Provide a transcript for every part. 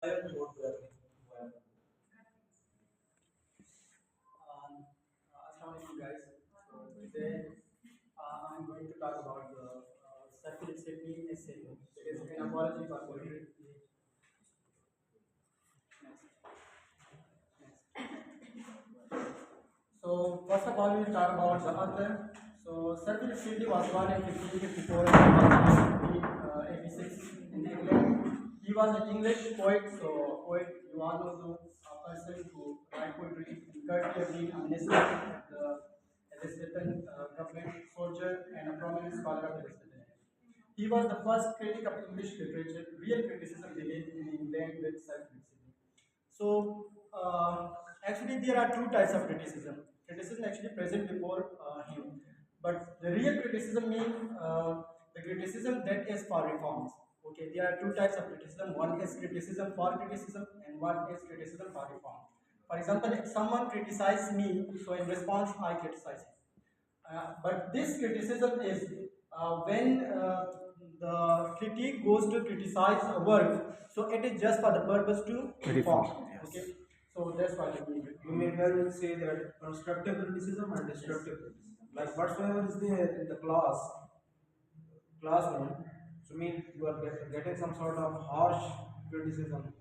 Assalamu alaikum guys. So today I'm going to talk about the circular safety essay. It is an apology for poetry. So first of all, we'll talk about the author. So Circular Safety was born in 1554 and 1586 in England. He was an English poet. So poet, you all know the person who write poetry. Currently being a minister at the Elizabethan government, soldier, and a prominent scholar of Elizabethan. He was the first critic of English literature. Real criticism began in England with self-criticism. So, actually, there are two types of criticism. Criticism actually present before him, but the real criticism means the criticism that is for reforms. Okay, there are two types of criticism. One is criticism for criticism, and one is criticism for reform. For example, if someone criticizes me, so in response, I criticize him. But this criticism is when the critique goes to criticize a work, so it is just for the purpose to reform. Yes. Okay, so that's what I mean. You may well say that constructive criticism and destructive criticism. Like whatsoever is there in the classroom, so mean you are getting some sort of harsh criticism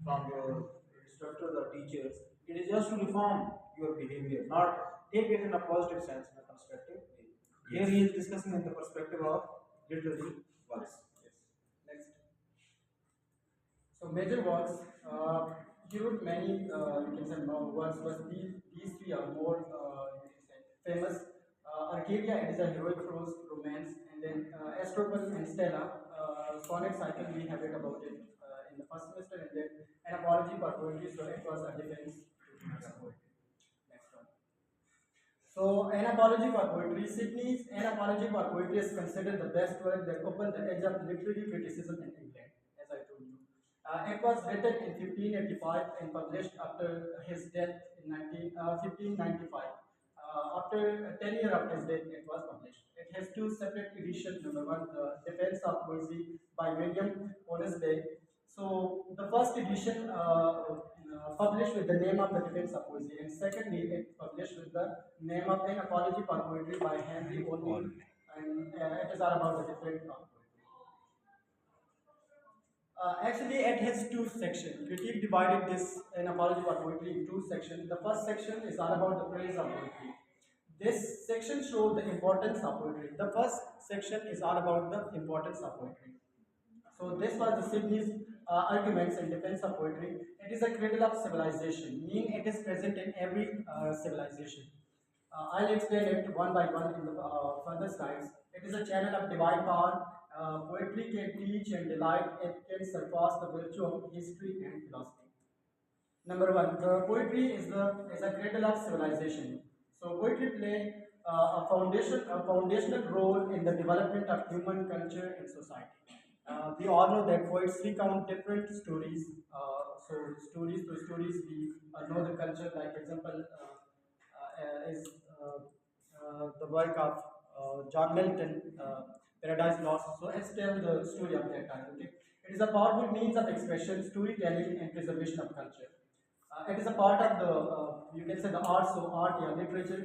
from your instructors or teachers. It is just to reform your behavior, not take it in a positive sense, in a constructive way. Here he is discussing in the perspective of literary works. Yes. Next. So major works, he wrote many, you can say works, but these three are more, you can say, famous. Arcadia is a heroic prose romance, and then Astrophel and Stella, sonnet cycle, we have read about it in the first semester, and then an apology for poetry, so it was a defense to poetry. Next one. So, An Apology for Poetry. Sydney's An Apology for Poetry is considered the best work that opened the edge of literary criticism in England, as I told you. It was written in 1585 and published after his death in 1595. After 10 years after his death, it was published. It has two separate editions. Number one, the Defense of Poesy by William Honesday. So the first edition published with the name of the Defense of Poesy, and secondly, it published with the name of An Apology for Poetry by Henry O'Neill, and it is all about the different poetry. Actually, it has two sections. Critique divided this An Apology for Poetry in two sections. The first section is all about the praise of poetry. This section shows the importance of poetry. The first section is all about the importance of poetry. So this was the Sydney's arguments in defense of poetry. It is a cradle of civilization, meaning it is present in every civilization. I'll explain it one by one in the further slides. It is a channel of divine power. Poetry can teach and delight. It can surpass the virtue of history and philosophy. Number one, the poetry is a cradle of civilization. So poetry play a foundational role in the development of human culture and society. We all know that poets recount different stories. So stories to stories, we know the culture. Like example, is the work of John Milton, Paradise Lost. So it's tell the story of that time. Okay, it is a powerful means of expression, storytelling, and preservation of culture. It is a part of the you can say the art. So art, yeah, literature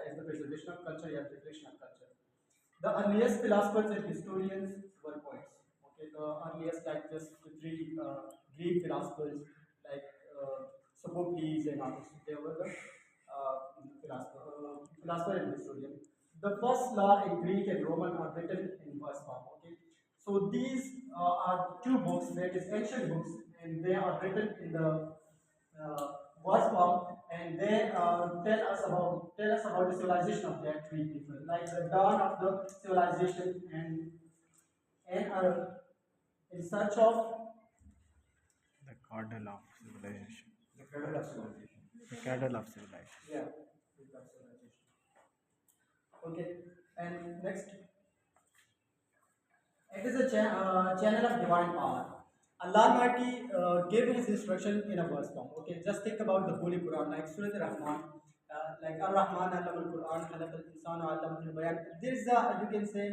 is the preservation of culture, yeah, reflection of culture. The earliest philosophers and historians were poets. Okay, the earliest like just the three Greek philosophers like Sophocles and others. They were the philosopher and historian. The first law in Greek and Roman are written in verse form. Okay, so these are two books, that is ancient books, and they are written in the verse form, and they tell us about the civilization of that three people, like the dawn of the civilization and in search of The cradle of civilization. the cradle of civilization. The cradle of civilization. Yeah, cradle of civilization. Okay, and next, it is a channel of divine power. Allah Almighty gave his instruction in a verse form. Okay, just think about the Holy Quran, like Surah Al-Rahman, like Ar-Rahman, Allama al-Quran, Khalaq al-Insan, Allama al-Bayan. There is a, you can say,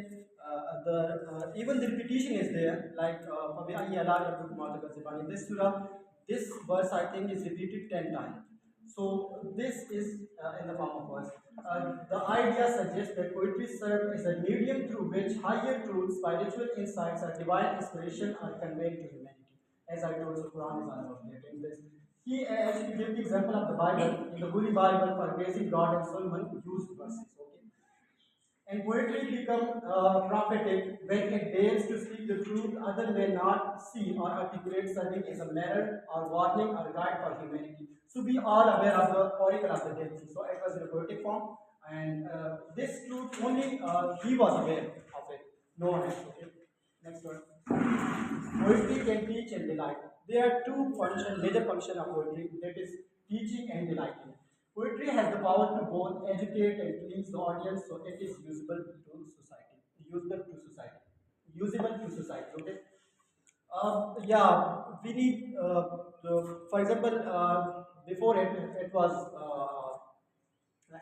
even the repetition is there, like in this surah, This verse I think is repeated 10 times. So this is in the form of verse. The idea suggests that poetry serves as a medium through which higher truths, spiritual insights, or divine inspiration are conveyed to humanity. As I told, so Quran is all about that. In this, he actually gave the example of the Bible. In the Holy Bible, for praising God and Solomon used verses. Okay, and poetry become prophetic when it dares to speak the truth other may not see or articulate, serving as a mirror or warning or guide for humanity. So we are aware of the oracle of the dead. So it was in a poetic form, and this truth only he was aware of it. No one else. Okay. Next one. Poetry can teach and delight. There are two major functions of poetry, that is teaching and delighting. Poetry has the power to both educate and please the audience, so it is usable to society. Usable to society. Usable to society. Okay. Yeah, we need, for example, before it was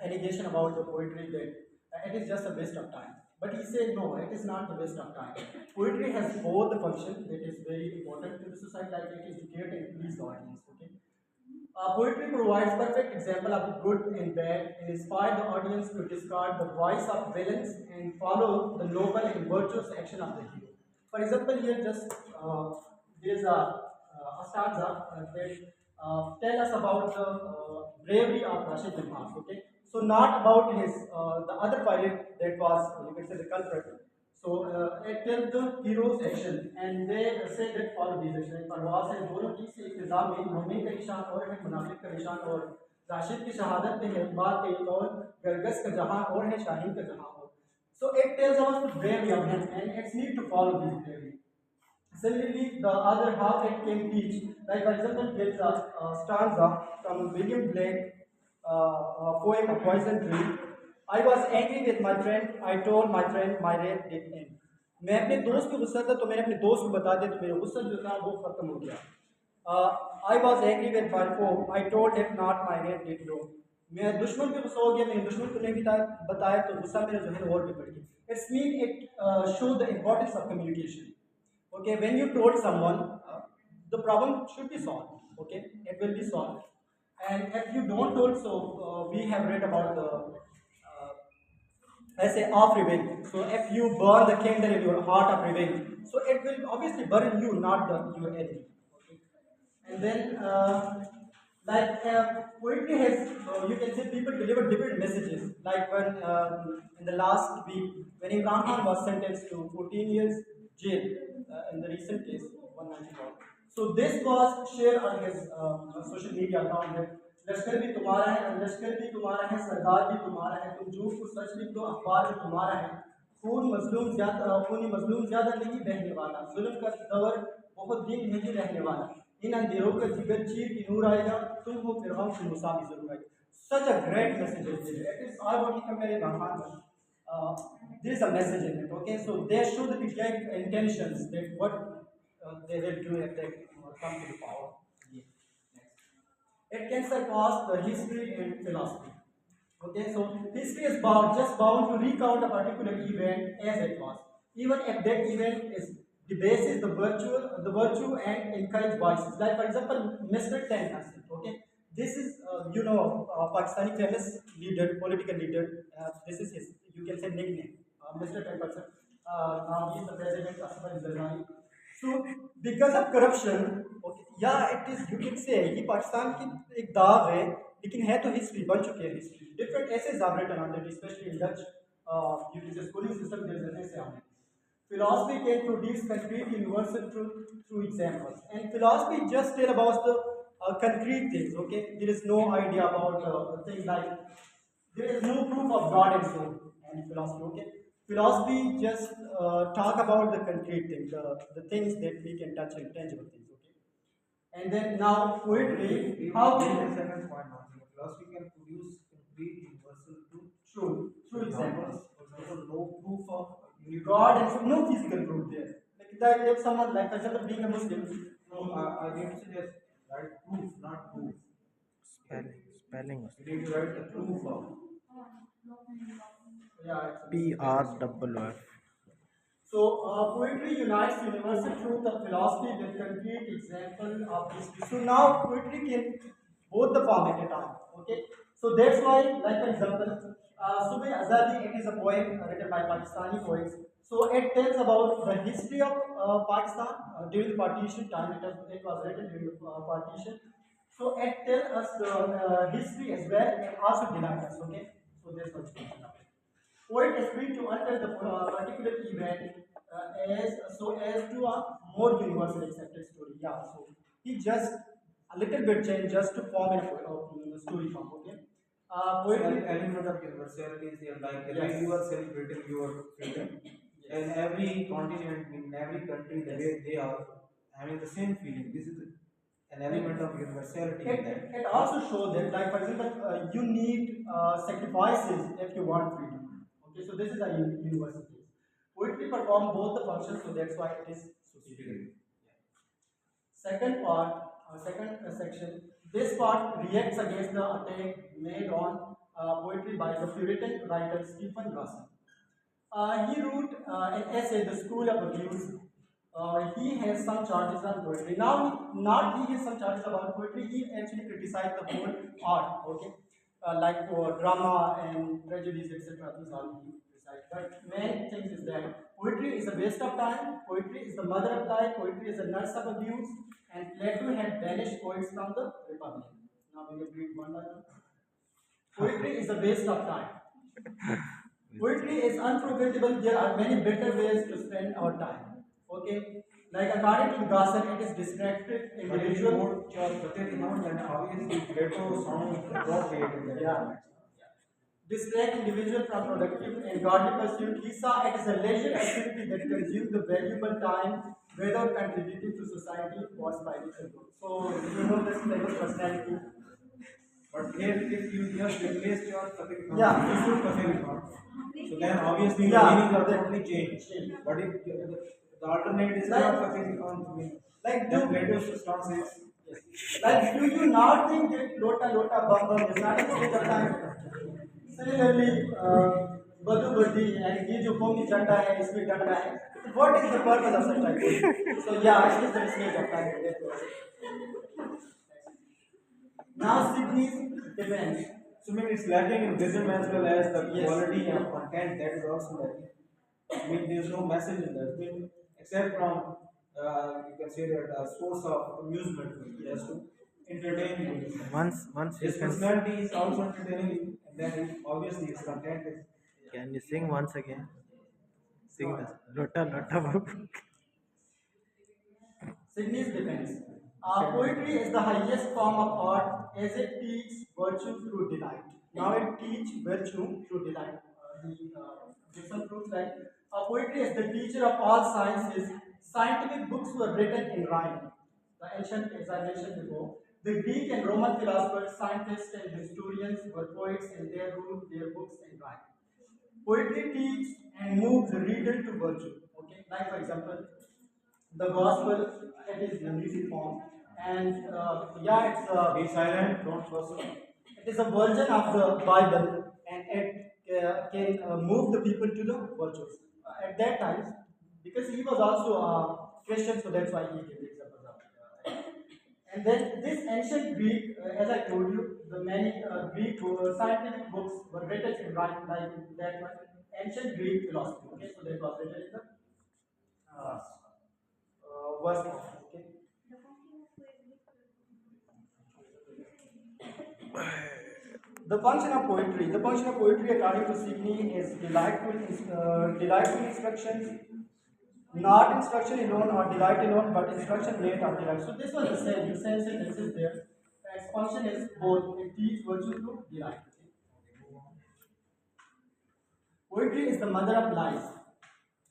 allegation about the poetry that it is just a waste of time. But he said, no, it is not a waste of time. Poetry has both the function that is very important to the society, like it educate and please the audience. Okay. Poetry provides perfect example of good and bad and inspire the audience to discard the voice of villains and follow the noble and virtuous action of the hero. For example, here just there is a stanza that tell us about the bravery of Rashid bin Has. Okay, so not about his the other pilot that was you can say the culprit. So it tells the hero's action, and they say that follow these actions. परवास है दोनों की से इल्तिज़ाम में मोमिन का निशान और है मुनाफिक का निशान और राशिद की शहादत पे है इकबाल के एक और गरगस का जहां और है शाहीन का जहां और. So it tells us the bravery of him, and it's need to follow this bravery. Similarly, the other how it can teach, like for example, there is a stanza from William Blake, poem A Poison Tree. I was angry with my friend. I told my friend my rage did end. मैं अपने दोस्त को गुस्सा था तो मैंने अपने दोस्त को बता दिया तो मेरा गुस्सा जो था वो खत्म हो गया. I was angry with my foe. I told him not my rage did grow. मैं दुश्मन पे गुस्सा हो गया मैंने दुश्मन को नहीं बताया तो गुस्सा मेरा जो है और भी बढ़ गया. It's mean it show the importance of communication. Okay, when you told someone the problem should be solved. Okay, it will be solved. And if you don't told, so we have read about the I say of revenge. So if you burn the candle in your heart of revenge, so it will obviously burn you, not your enemy. Okay. And then poetry has you can say people deliver different messages. Like when in the last week when Imran Khan was sentenced to 14 years jail in the recent case 191. So this was shared on his social media account that लश्कर भी तुम्हारा है लश्कर भी तुम्हारा है सरदार भी तुम्हारा है तुम झूठ को सच लिख दो अखबार भी तुम्हारा है खूनी मजलूम ज्यादा नहीं बहने वाला जुल्म का दौर बहुत दिन नहीं रहने वाला इन अंधेरों का जिगर चीर की नूर आएगा तुम हो फिर हम से मुसाफिर जरूर आएगा. Such a great message is there. It is all what you compare it there is a message in it. Okay, so they show the exact intentions that what they will do if they come to the power. Yeah. Next. It can surpass the history and philosophy. Okay, so history is bound to recount a particular event as it was, even if that event is debases the virtue and encourage vices. Like for example, Mr. Ten Hassan. Okay, this is Pakistani famous leader, political leader. This is his you can say nickname, Mr. Ten Hassan. Now he is the president of Zardari. So because of corruption, okay, yeah, it is you can say ये पाकिस्तान की एक दाग है, लेकिन है तो history बन चुके हैं history. Different essays are written on that, especially in Dutch. You can say schooling system there is an essay on it. Philosophy can produce concrete universal truth through examples, and philosophy just tell about the concrete things. Okay, there is no idea about things like there is no proof of God and so and philosophy. Okay, philosophy just talk about the concrete things, the things that we can touch and tangible things. Okay, and then now poetry, how the second point now. Philosophy can produce complete universal truth through examples. For example, no proof of God and so no physical proof there. Like that, if someone like for example being a Muslim, no, I didn't suggest write proof, not proof. Spelling. You need to write the proof of. yeah, PRFF. So, poetry unites universal truth of philosophy with concrete example of history. So now poetry can both the form at a time. Okay. So that's why, like for example, Subh Azadi, it is a poem written by Pakistani poets. So it tells about the history of Pakistan during the partition time. It was written during the partition. So it tells us the history as well and also delight us. Okay. So that's what it is. Poet is free to utter the particular event as to a more universal accepted story. Yeah, so he just a little bit changed just to form a story form. Okay. So Poetry. element of universality is there, like the way Yes. you are celebrating your freedom. In every continent, in every country, the way they are having the same feeling. This is an element of universality in that. It also shows that, like for example, you need sacrifices if you want freedom. Okay, so this is a universal case. Poetry perform both the functions, so that's why it is superior. Second part, second section. This part reacts against the attack made on poetry by the Puritan writer Stephen Russell. He wrote an essay, The School of Abuse. He has some charges on poetry. Now, not he has some charges about poetry, he actually criticized the whole art, okay? Like for drama and tragedies, etc. These all he criticized. But main thing is that poetry is a waste of time, poetry is the mother of life, poetry is a nurse of abuse, and Plato had banished poets from the Republic. Now we will read one by one. Poetry is a waste of time. Poetry is unforgettable. There are many better ways to spend our time. Okay? Like according to Gasser, it is distracted But if you individual. note your Pratyek note, then obviously Plato sounds appropriate in that. Yeah. Distract individual from productive and godly pursuit. He saw it as a leisure activity that consumed the valuable time without contributing to society or spiritual growth. So you know this famous personality. But here, if you just replace your Pratyek note Yeah. with your Pratyek note, so then obviously the Yeah, meaning are that- totally changed. But if the alternate is Like- not Pratyek note, Like then do Plato's stance is Like, do you not think that lota lota bum bum is not a state of time? Similarly, badu badi and ye jo komi chanda hai, isme danda hai. What is the purpose of such type? So yeah, it is the stage of time. Now Sydney's defense. so I mean it's lacking in wisdom as well as the Yes. quality of content that is also lacking. I mean there's no message in that. I mean, except from you can say that a source of amusement for you, just to entertain you. Once you His can personality is also entertaining you, and then obviously his content is. can you sing once again? Sing this. Lota Lota Babu. Sydney's defense. Poetry is the highest form of art as it teaches virtue through delight. Now it teaches virtue through delight. He gives some proofs like poetry is the teacher of all sciences. Scientific books were written in rhyme. The ancient, as I mentioned before, the Greek and Roman philosophers, scientists, and historians were poets, and they wrote their books in rhyme. Poetry teaches and moves the reader to virtue. Okay, like for example, the gospel, it is in a music form, and yeah, Be silent, don't fuss. it is a version of the Bible, and it can move the people to the virtues. At that time, because he was also a Christian, so that's why he gave the examples of. And then this ancient Greek, as I told you, the many Greek scientific books were written in rhyme like that one. Ancient Greek philosophy. Okay, so that was written in the verse form. Okay. The function of poetry, according to Sidney, is delightful instructions, not instruction alone or delight alone, but instruction made of delight. So this was the same sentence is there. Its function is both. It teaches virtue through delight. Poetry is the mother of lies.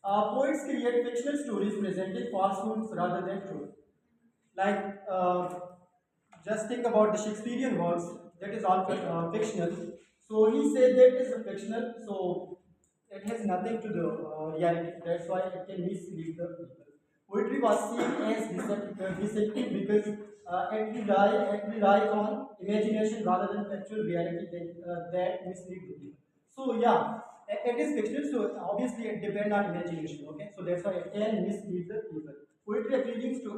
Poets create fictional stories presenting falsehoods rather than truth. Like, just think about the Shakespearean works, that is all fictional. So he said that is a fictional, so it has nothing to do reality. That's why it can mislead the people. Poetry was seen as deceptive because it relies on imagination rather than factual reality that mislead the people. So yeah, It is fictional, so obviously it depends on imagination. Okay, so that's why it can mislead the people. Poetry appeals to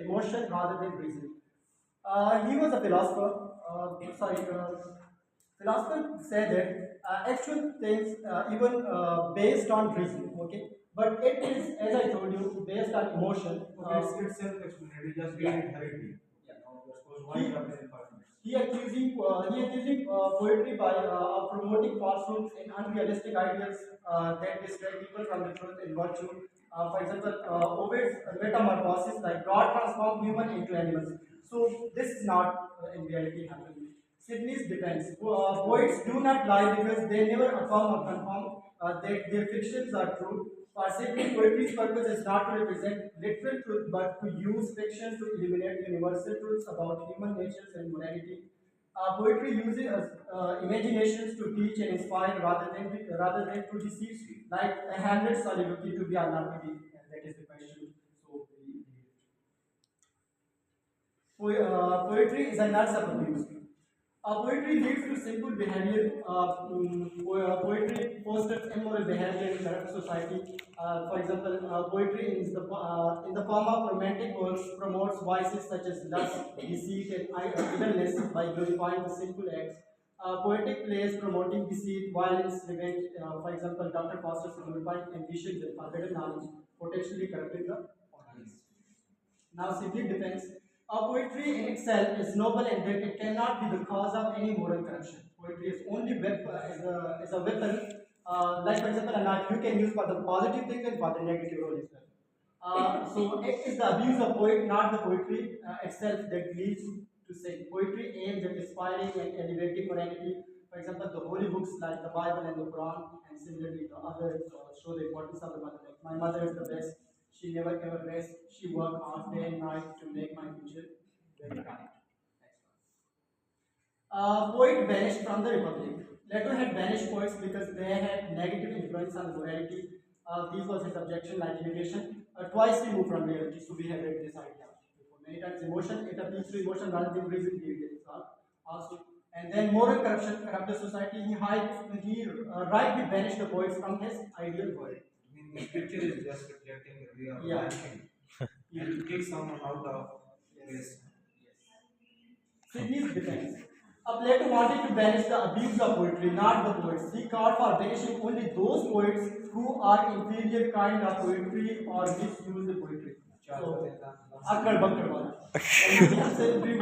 emotion rather than reason. He was a philosopher. Philosopher said that actual things even based on reason. Okay, but it is, as I told you, based on emotion. Okay, it's self-explanatory. Just read it hurriedly. Yeah. Now, you're supposed to wind up in 5 minutes. He accusing poetry by promoting falsehoods and unrealistic ideas that distract people from the truth and virtue. For example, Ovid's metamorphosis, like God transformed human into animals. So this is not in reality happening. Sydney's defense: poets do not lie because they never affirm or confirm that their fictions are true. For Sydney, poetry's purpose is not to represent literal truth, but to use fiction to illuminate universal truths about human natures and morality. Poetry uses imaginations to teach and inspire rather than to deceive, like Hamlet's soliloquy to be or not to be. And that is the question. So, poetry is a nurse of abuse. Poetry leads to simple behavior. Poetry fosters immoral behavior in corrupt society. For example, poetry in the form of romantic works promotes vices such as lust, deceit, and idleness by glorifying the sinful acts. Poetic plays promoting deceit, violence, revenge. For example, Dr. Foster's glorifying ambitions and forbidden knowledge, potentially corrupting the audience. Now, simply defense. Poetry in itself is noble in that it cannot be the cause of any moral corruption. Poetry is only is a weapon, like for example, a knife you can use for the positive things and for the negative role as well. So it is the abuse of poet, not the poetry itself, that leads to sin. Poetry aims at inspiring and elevating morality. For example, the holy books like the Bible and the Quran, and similarly the others show the importance of the mother. Like my mother is the best. She never ever rests. She worked hard day and night to make my future very bright. Poet banished from the Republic. Plato had banished poets because they had negative influence on morality. This was his objection, like imitation. Twice removed from reality, so we have read this idea before. Many times emotion, it appeals to emotion rather than reason, also. And then moral corruption, corrupted society, rightly banished the poets from his ideal world. I mean, the scripture is just reflecting the way of Yeah. mankind. And to kick someone out of place. Sydney's defense. Plato wanted to banish the abuse of poetry, not the poets. He called for banishing only those poets who are inferior kind of poetry or misuse the poetry. So, Akkad Bakkad wala. And he himself drew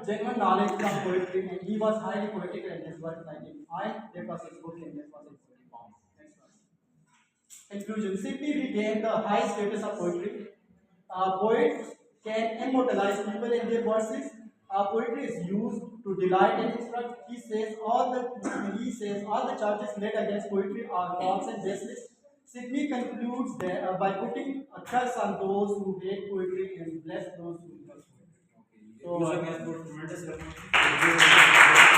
genuine knowledge from poetry, and he was highly poetical in his work writing. That was his book, and that was his poetry form. Next one. Conclusion. Sydney regained the high status of poetry. Poets can immortalize people in their verses. Poetry is used to delight and instruct. He says all the charges laid against poetry are false and baseless. Sidney concludes that by putting a curse on those who hate poetry and bless those who love poetry. Okay. So, I guess, tremendous reference.